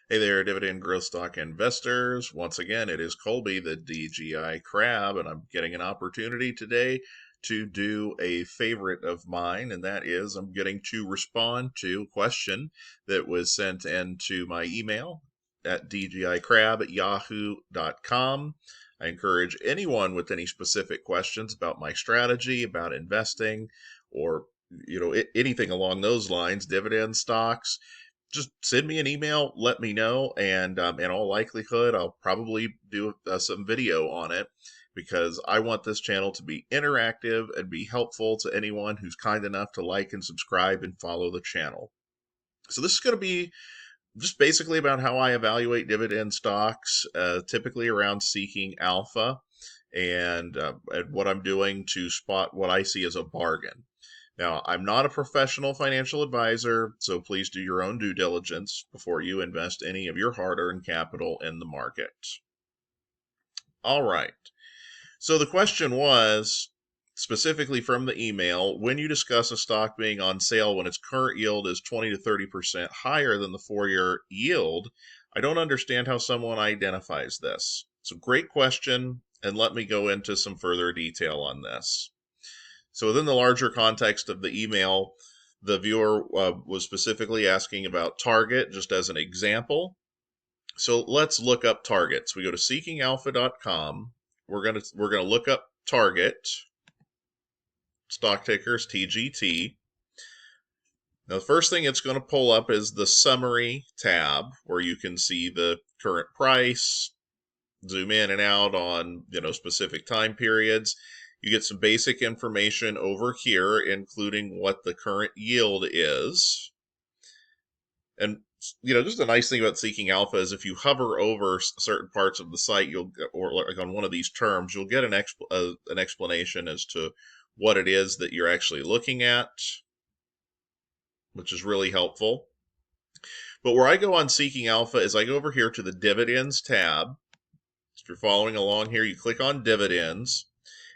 Hey there, dividend growth stock investors. Once again, it is Colby, the DGI Crab, and I'm getting an opportunity today to do a favorite of mine, and that is I'm getting to respond to a question that was sent into my email at dgicrab@yahoo.com. I encourage anyone with any specific questions about my strategy, about investing, or anything along those lines, dividend stocks, just send me an email, let me know, and in all likelihood, I'll probably do some video on it because I want this channel to be interactive and be helpful to anyone who's kind enough to like and subscribe and follow the channel. So this is going to be just basically about how I evaluate dividend stocks, typically around seeking alpha and what I'm doing to spot what I see as a bargain. Now, I'm not a professional financial advisor, so please do your own due diligence before you invest any of your hard-earned capital in the market. All right. So the question was, specifically from the email, when you discuss a stock being on sale when its current yield is 20 to 30% higher than the 4-year yield, I don't understand how someone identifies this. So great question, and let me go into some further detail on this. So within the larger context of the email, the viewer was specifically asking about Target, just as an example. So let's look up Target. So we go to seekingalpha.com. We're gonna look up Target. Stock ticker is TGT. Now the first thing it's going to pull up is the summary tab, where you can see the current price, zoom in and out on specific time periods. You get some basic information over here, including what the current yield is. And just a nice thing about Seeking Alpha is if you hover over certain parts of the site, or like on one of these terms, you'll get an explanation as to what it is that you're actually looking at, which is really helpful. But where I go on Seeking Alpha is I go over here to the Dividends tab. If you're following along here, you click on Dividends.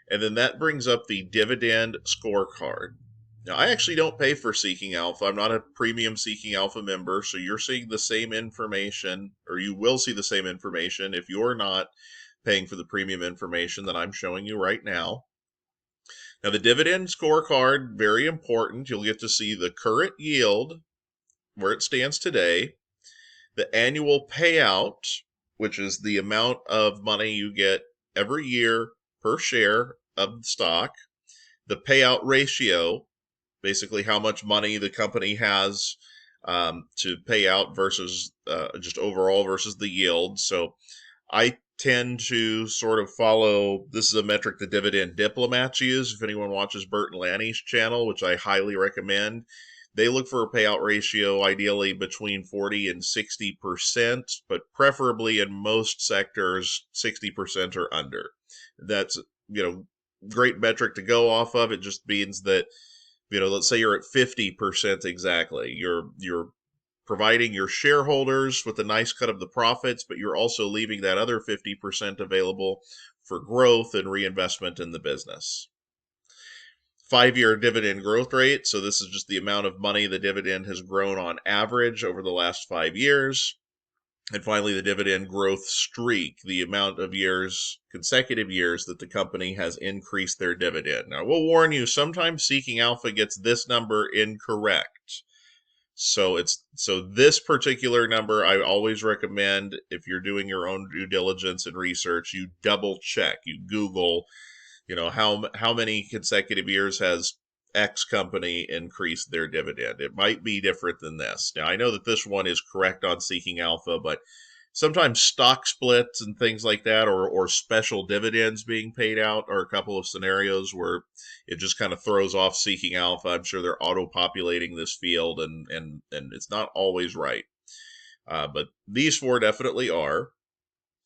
And then that brings up the dividend scorecard. Now, I actually don't pay for Seeking Alpha. I'm not a premium Seeking Alpha member, so you're seeing the same information, or you will see the same information if you're not paying for the premium information that I'm showing you right now. Now, the dividend scorecard, very important. You'll get to see the current yield, where it stands today, the annual payout, which is the amount of money you get every year per share of the stock, the payout ratio, basically how much money the company has to pay out versus just overall versus the yield. So I tend to sort of follow, this is a metric the Dividend Diplomats use. If anyone watches Bert and Lanny's channel, which I highly recommend, they look for a payout ratio ideally between 40 and 60%, but preferably in most sectors, 60% or under. That's, great metric to go off of. It just means that, let's say you're at 50% exactly. You're providing your shareholders with a nice cut of the profits, but you're also leaving that other 50% available for growth and reinvestment in the business. 5-year dividend growth rate. So this is just the amount of money the dividend has grown on average over the last 5 years. And finally, the dividend growth streak, the amount of years, consecutive years, that the company has increased their dividend. Now, we'll warn you, sometimes Seeking Alpha gets this number incorrect. So this particular number, I always recommend, if you're doing your own due diligence and research, you double check, you Google, how many consecutive years has X company increased their dividend. It might be different than this. Now, I know that this one is correct on Seeking Alpha, but sometimes stock splits and things like that, or special dividends being paid out, are a couple of scenarios where it just kind of throws off Seeking Alpha. I'm sure they're auto-populating this field, and it's not always right. But these four definitely are.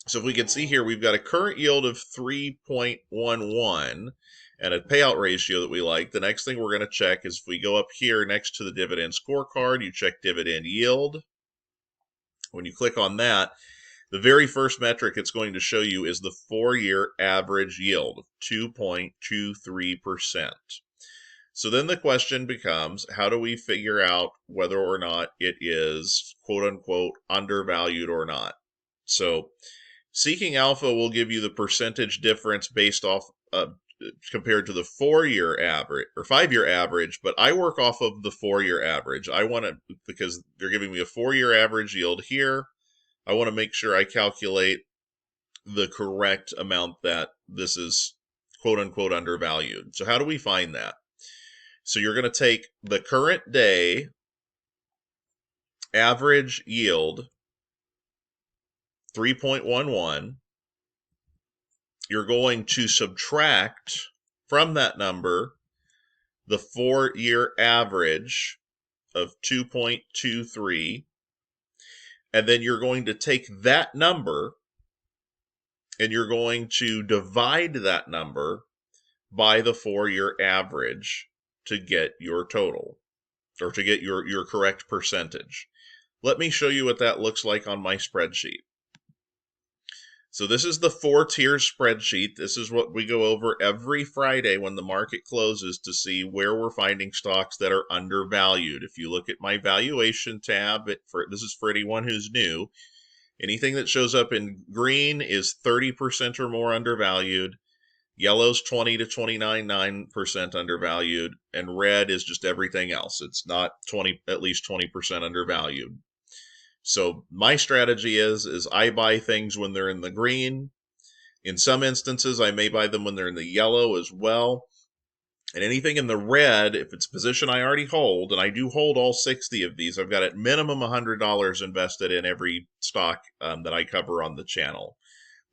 So if we can see here, we've got a current yield of 3.11 and a payout ratio that we like. The next thing we're going to check is if we go up here next to the dividend scorecard, you check dividend yield. When you click on that, the very first metric it's going to show you is the 4-year average yield of 2.23%. So then the question becomes, how do we figure out whether or not it is quote unquote undervalued or not? So Seeking Alpha will give you the percentage difference based off compared to the 4-year average or 5-year average, but I work off of the 4-year average. I want to, because they're giving me a 4-year average yield here, I want to make sure I calculate the correct amount that this is quote unquote undervalued. So how do we find that? So you're going to take the current day average yield, 3.11. You're going to subtract from that number the 4-year average of 2.23. And then you're going to take that number and you're going to divide that number by the 4-year average to get your total, or to get your correct percentage. Let me show you what that looks like on my spreadsheet. So this is the 4-tier spreadsheet. This is what we go over every Friday when the market closes to see where we're finding stocks that are undervalued. If you look at my valuation tab, this is for anyone who's new, anything that shows up in green is 30% or more undervalued. Yellow's 20 to 29.9% undervalued, and red is just everything else. It's not at least 20% undervalued. So my strategy is I buy things when they're in the green. In some instances, I may buy them when they're in the yellow as well. And anything in the red, if it's a position I already hold, and I do hold all 60 of these, I've got at minimum $100 invested in every stock that I cover on the channel.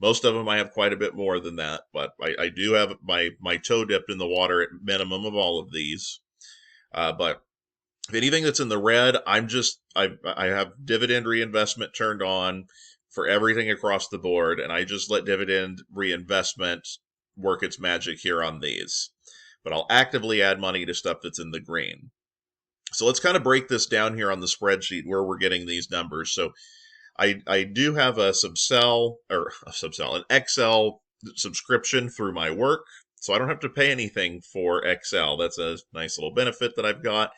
Most of them I have quite a bit more than that, but I do have my toe dipped in the water at minimum of all of these. But if anything that's in the red, I have dividend reinvestment turned on for everything across the board, and I just let dividend reinvestment work its magic here on these. But I'll actively add money to stuff that's in the green. So let's kind of break this down here on the spreadsheet where we're getting these numbers. So I do have an Excel subscription through my work, so I don't have to pay anything for Excel. That's a nice little benefit that I've got.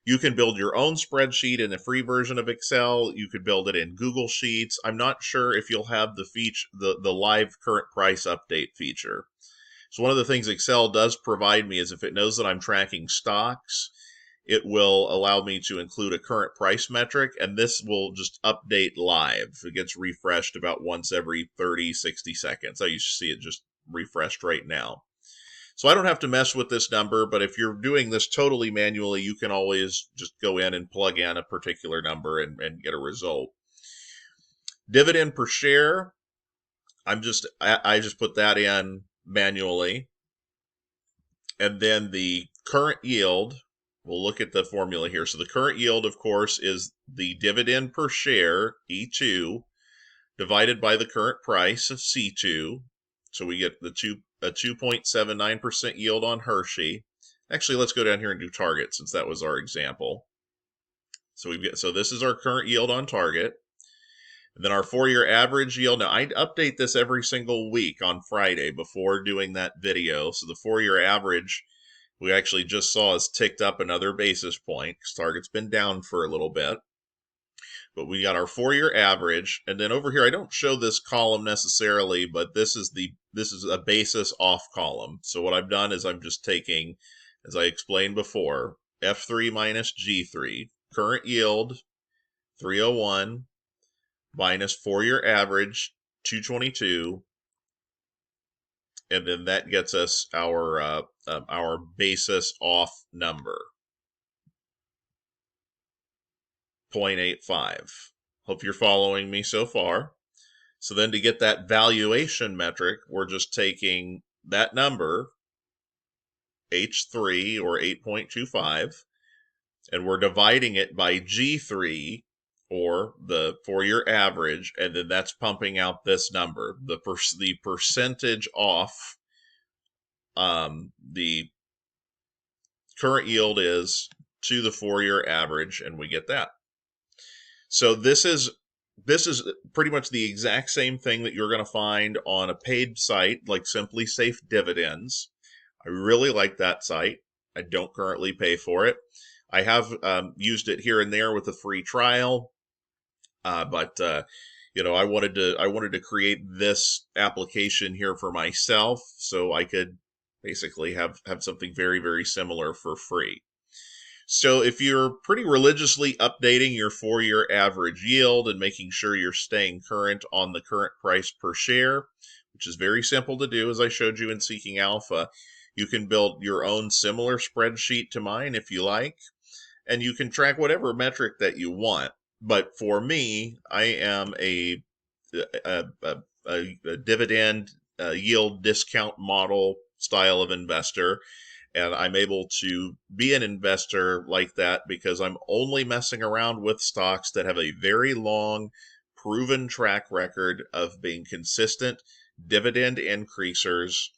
You can build your own spreadsheet in the free version of Excel. You could build it in Google Sheets. I'm not sure if you'll have the live current price update feature. So one of the things Excel does provide me is if it knows that I'm tracking stocks, it will allow me to include a current price metric, and this will just update live. It gets refreshed about once every 30, 60 seconds. I used to see it just refreshed right now. So I don't have to mess with this number, but if you're doing this totally manually, you can always just go in and plug in a particular number and get a result. Dividend per share, I just put that in manually. And then the current yield, we'll look at the formula here. So the current yield, of course, is the dividend per share, E2, divided by the current price of C2. So we get a 2.79% yield on Hershey. Actually, let's go down here and do Target since that was our example. So this is our current yield on Target. And then our 4-year average yield. Now, I update this every single week on Friday before doing that video. So the 4-year average we actually just saw is ticked up another basis point because Target's been down for a little bit. But we got our 4-year average, and then over here I don't show this column necessarily, but this is a basis off column. So what I've done is I'm just taking, as I explained before, F3 minus G3, current yield 301 minus 4-year average 222, and then that gets us our basis off number. 0.85. Hope you're following me so far. So then to get that valuation metric, we're just taking that number, H3 or 8.25, and we're dividing it by G3 or the 4-year average, and then that's pumping out this number, the percentage off the current yield is to the 4-year average, and we get that. So this is pretty much the exact same thing that you're going to find on a paid site like Simply Safe Dividends. I really like that site. I don't currently pay for it. I have used it here and there with a free trial, but I wanted to create this application here for myself so I could basically have something very, very similar for free. So if you're pretty religiously updating your 4-year average yield and making sure you're staying current on the current price per share, which is very simple to do, as I showed you in Seeking Alpha, you can build your own similar spreadsheet to mine if you like, and you can track whatever metric that you want. But for me, I am a dividend yield discount model style of investor, and I'm able to be an investor like that because I'm only messing around with stocks that have a very long, proven track record of being consistent dividend increasers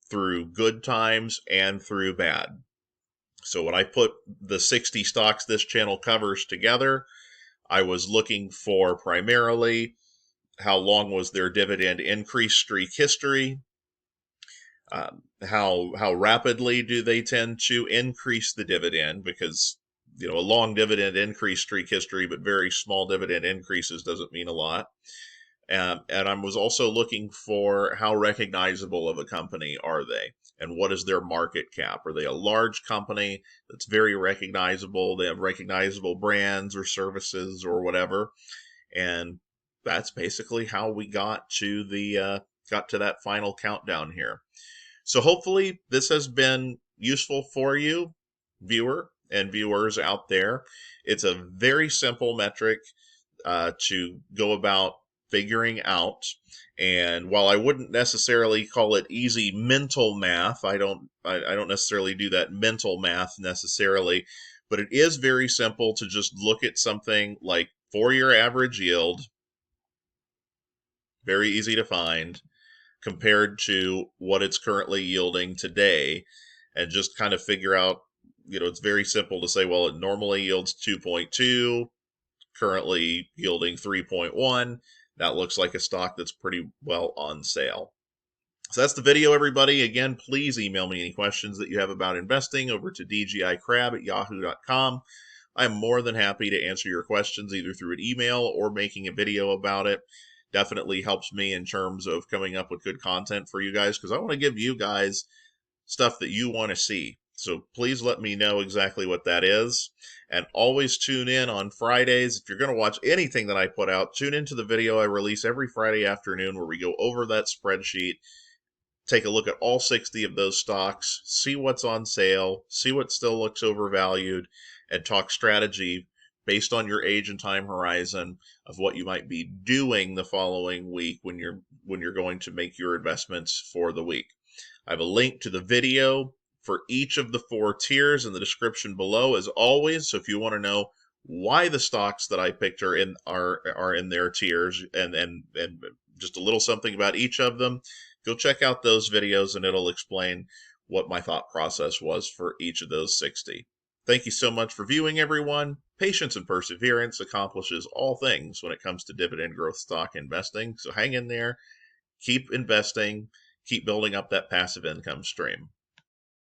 through good times and through bad. So when I put the 60 stocks this channel covers together, I was looking for primarily how long was their dividend increase streak history, how rapidly do they tend to increase the dividend, because a long dividend increase streak history but very small dividend increases doesn't mean a lot. And I was also looking for how recognizable of a company are they, and what is their market cap? Are they a large company that's very recognizable? They have recognizable brands or services or whatever. And that's basically how we got to that final countdown here. So hopefully this has been useful for you, viewer and viewers out there. It's a very simple metric to go about figuring out. And while I wouldn't necessarily call it easy mental math, I don't necessarily do that mental math necessarily, but it is very simple to just look at something like 4-year average yield, very easy to find, compared to what it's currently yielding today, and just kind of figure out, it's very simple to say, well, it normally yields 2.2, currently yielding 3.1. That looks like a stock that's pretty well on sale. So that's the video, everybody. Again, please email me any questions that you have about investing over to dgicrab@yahoo.com. I'm more than happy to answer your questions either through an email or making a video about it. Definitely helps me in terms of coming up with good content for you guys, because I want to give you guys stuff that you want to see. So please let me know exactly what that is. And always tune in on Fridays. If you're going to watch anything that I put out, tune into the video I release every Friday afternoon where we go over that spreadsheet, take a look at all 60 of those stocks, see what's on sale, see what still looks overvalued, and talk strategy based on your age and time horizon of what you might be doing the following week when you're going to make your investments for the week. I have a link to the video for each of the 4 tiers in the description below, as always. So if you want to know why the stocks that I picked are in their tiers, and just a little something about each of them, go check out those videos and it'll explain what my thought process was for each of those 60. Thank you so much for viewing, everyone. Patience and perseverance accomplishes all things when it comes to dividend growth stock investing. So hang in there, keep investing, keep building up that passive income stream.